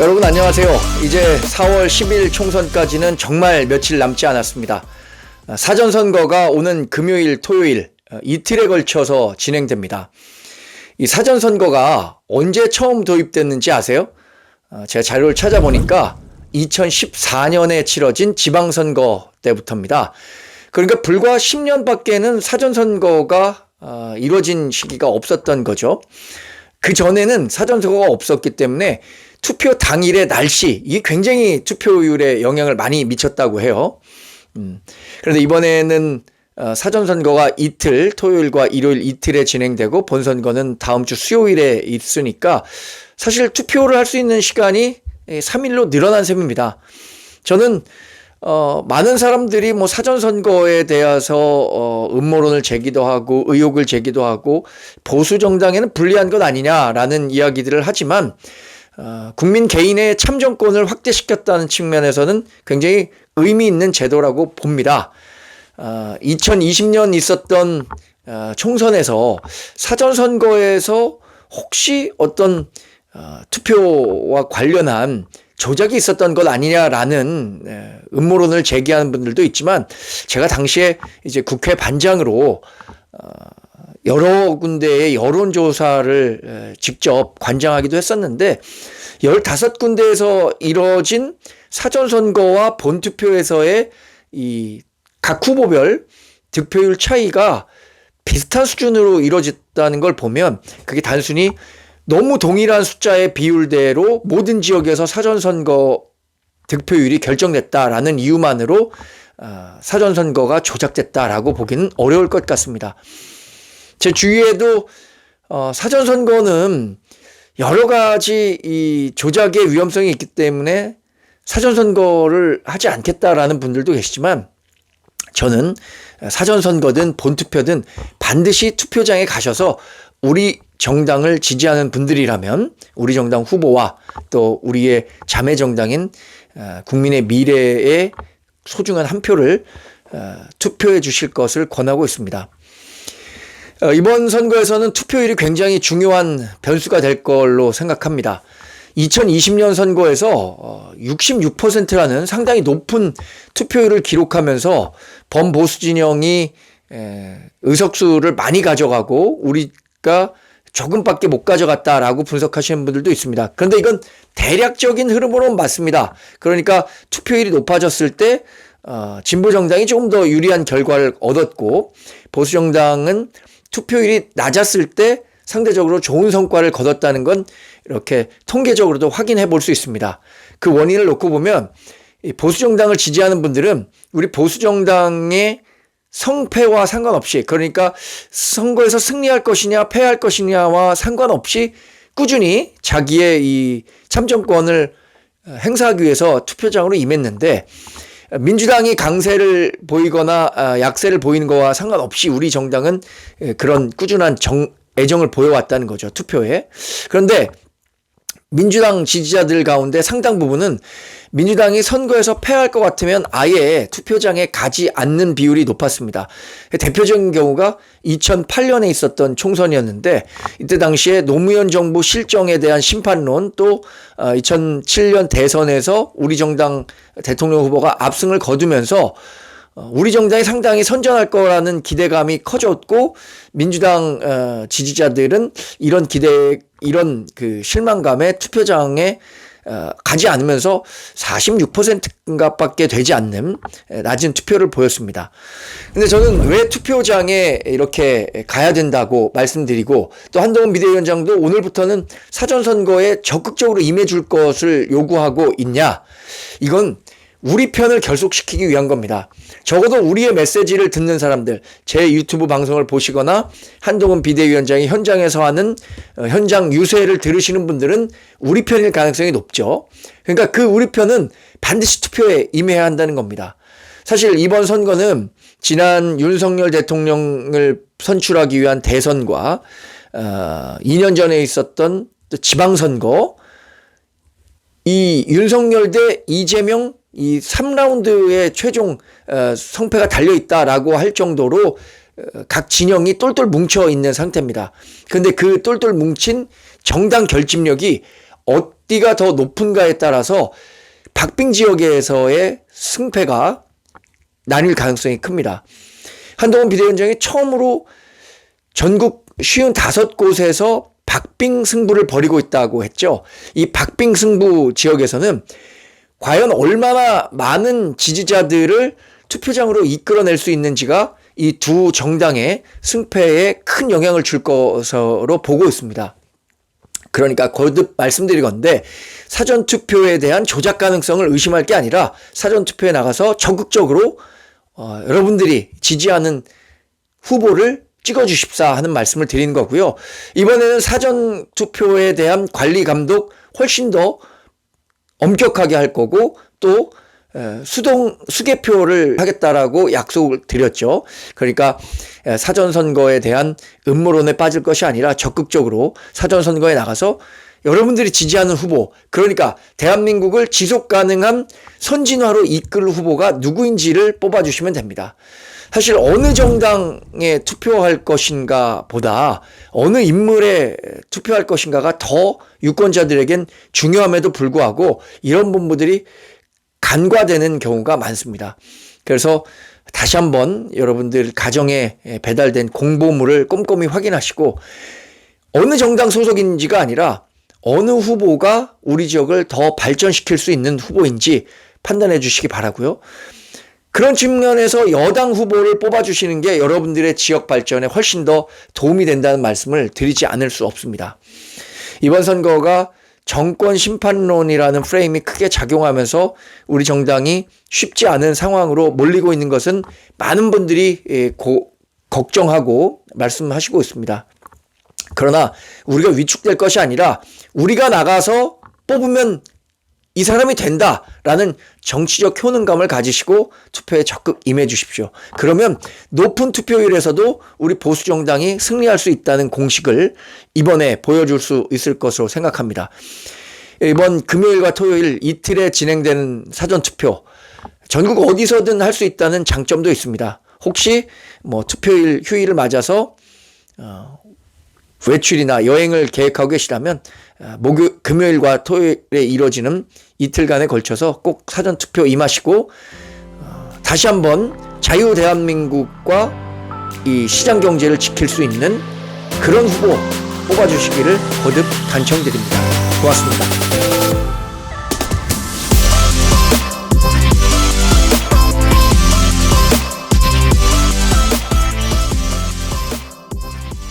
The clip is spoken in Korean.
여러분 안녕하세요. 이제 4월 10일 총선까지는 정말 며칠 남지 않았습니다. 사전선거가 오는 금요일, 토요일 이틀에 걸쳐서 진행됩니다. 이 사전선거가 언제 처음 도입됐는지 아세요? 제가 자료를 찾아보니까 2014년에 치러진 지방선거 때부터입니다. 그러니까 불과 10년밖에는 사전선거가 이루어진 시기가 없었던 거죠. 그 전에는 사전선거가 없었기 때문에 투표 당일의 날씨, 이게 굉장히 투표율에 영향을 많이 미쳤다고 해요. 그런데 이번에는 사전선거가 이틀, 토요일과 일요일 이틀에 진행되고 본선거는 다음 주 수요일에 있으니까 사실 투표를 할 수 있는 시간이 3일로 늘어난 셈입니다. 저는 많은 사람들이 뭐 사전선거에 대해서 음모론을 제기도 하고 의혹을 제기도 하고 보수 정당에는 불리한 것 아니냐라는 이야기들을 하지만 국민 개인의 참정권을 확대시켰다는 측면에서는 굉장히 의미 있는 제도라고 봅니다. 2020년 있었던 총선에서 사전선거에서 혹시 어떤 투표와 관련한 조작이 있었던 것 아니냐라는 음모론을 제기하는 분들도 있지만 제가 당시에 이제 국회 반장으로 여러 군데의 여론조사를 직접 관장하기도 했었는데 15군데에서 이뤄진 사전선거와 본투표에서의 이 각 후보별 득표율 차이가 비슷한 수준으로 이루어졌다는 걸 보면 그게 단순히 너무 동일한 숫자의 비율대로 모든 지역에서 사전선거 득표율이 결정됐다라는 이유만으로 사전선거가 조작됐다라고 보기는 어려울 것 같습니다. 제 주위에도 사전선거는 여러 가지 이 조작의 위험성이 있기 때문에 사전선거를 하지 않겠다라는 분들도 계시지만 저는 사전선거든 본투표든 반드시 투표장에 가셔서 우리 정당을 지지하는 분들이라면 우리 정당 후보와 또 우리의 자매 정당인 국민의 미래에 소중한 한 표를 투표해 주실 것을 권하고 있습니다. 이번 선거에서는 투표율이 굉장히 중요한 변수가 될 걸로 생각합니다. 2020년 선거에서 66%라는 상당히 높은 투표율을 기록하면서 범보수 진영이 의석수를 많이 가져가고 우리가 조금밖에 못 가져갔다라고 분석하시는 분들도 있습니다. 그런데 이건 대략적인 흐름으로는 맞습니다. 그러니까 투표율이 높아졌을 때 진보정당이 조금 더 유리한 결과를 얻었고 보수정당은 투표율이 낮았을 때 상대적으로 좋은 성과를 거뒀다는 건 이렇게 통계적으로도 확인해 볼 수 있습니다. 그 원인을 놓고 보면 보수정당을 지지하는 분들은 우리 보수정당의 성패와 상관없이 그러니까 선거에서 승리할 것이냐 패할 것이냐와 상관없이 꾸준히 자기의 이 참정권을 행사하기 위해서 투표장으로 임했는데 민주당이 강세를 보이거나 약세를 보이는 거와 상관없이 우리 정당은 그런 꾸준한 애정을 보여왔다는 거죠. 투표에. 그런데 민주당 지지자들 가운데 상당 부분은 민주당이 선거에서 패할 것 같으면 아예 투표장에 가지 않는 비율이 높았습니다. 대표적인 경우가 2008년에 있었던 총선이었는데 이때 당시에 노무현 정부 실정에 대한 심판론 또 2007년 대선에서 우리 정당 대통령 후보가 압승을 거두면서 우리 정당이 상당히 선전할 거라는 기대감이 커졌고 민주당 지지자들은 이런 그 실망감에 투표장에 가지 않으면서 46%인가 밖에 되지 않는 낮은 투표를 보였습니다. 근데 저는 왜 투표장에 이렇게 가야 된다고 말씀드리고 또 한동훈 비대위원장도 오늘부터는 사전선거에 적극적으로 임해줄 것을 요구하고 있냐? 이건 우리 편을 결속시키기 위한 겁니다. 적어도 우리의 메시지를 듣는 사람들, 제 유튜브 방송을 보시거나 한동훈 비대위원장이 현장에서 하는 현장 유세를 들으시는 분들은 우리 편일 가능성이 높죠. 그러니까 그 우리 편은 반드시 투표에 임해야 한다는 겁니다. 사실 이번 선거는 지난 윤석열 대통령을 선출하기 위한 대선과 2년 전에 있었던 지방선거, 이 윤석열 대 이재명 이 3라운드의 최종 성패가 달려있다라고 할 정도로 각 진영이 똘똘 뭉쳐 있는 상태입니다. 그런데 그 똘똘 뭉친 정당 결집력이 띠가 더 높은가에 따라서 박빙 지역에서의 승패가 나뉠 가능성이 큽니다. 한동훈 비대위원장이 처음으로 전국 55곳에서 박빙 승부를 벌이고 있다고 했죠. 이 박빙 승부 지역에서는 과연 얼마나 많은 지지자들을 투표장으로 이끌어낼 수 있는지가 이 두 정당의 승패에 큰 영향을 줄 것으로 보고 있습니다. 그러니까 거듭 말씀드리건대 사전투표에 대한 조작 가능성을 의심할 게 아니라 사전투표에 나가서 적극적으로 여러분들이 지지하는 후보를 찍어주십사 하는 말씀을 드리는 거고요. 이번에는 사전투표에 대한 관리 감독 훨씬 더 엄격하게 할 거고 또 수개표를 하겠다라고 약속을 드렸죠. 그러니까 사전선거에 대한 음모론에 빠질 것이 아니라 적극적으로 사전선거에 나가서 여러분들이 지지하는 후보, 그러니까 대한민국을 지속 가능한 선진화로 이끌 후보가 누구인지를 뽑아주시면 됩니다. 사실 어느 정당에 투표할 것인가 보다 어느 인물에 투표할 것인가가 더 유권자들에겐 중요함에도 불구하고 이런 부분들이 간과되는 경우가 많습니다. 그래서 다시 한번 여러분들 가정에 배달된 공보물을 꼼꼼히 확인하시고 어느 정당 소속인지가 아니라 어느 후보가 우리 지역을 더 발전시킬 수 있는 후보인지 판단해 주시기 바라고요. 그런 측면에서 여당 후보를 뽑아주시는 게 여러분들의 지역 발전에 훨씬 더 도움이 된다는 말씀을 드리지 않을 수 없습니다. 이번 선거가 정권 심판론이라는 프레임이 크게 작용하면서 우리 정당이 쉽지 않은 상황으로 몰리고 있는 것은 많은 분들이 걱정하고 말씀하시고 있습니다. 그러나 우리가 위축될 것이 아니라 우리가 나가서 뽑으면 이 사람이 된다라는 정치적 효능감을 가지시고 투표에 적극 임해 주십시오. 그러면 높은 투표율에서도 우리 보수정당이 승리할 수 있다는 공식을 이번에 보여줄 수 있을 것으로 생각합니다. 이번 금요일과 토요일 이틀에 진행되는 사전투표, 전국 어디서든 할 수 있다는 장점도 있습니다. 혹시 투표일 휴일을 맞아서 외출이나 여행을 계획하고 계시다면 금요일과 토요일에 이루어지는 이틀간에 걸쳐서 꼭 사전투표 임하시고 다시 한번 자유 대한민국과 이 시장 경제를 지킬 수 있는 그런 후보 뽑아주시기를 거듭 간청드립니다. 고맙습니다.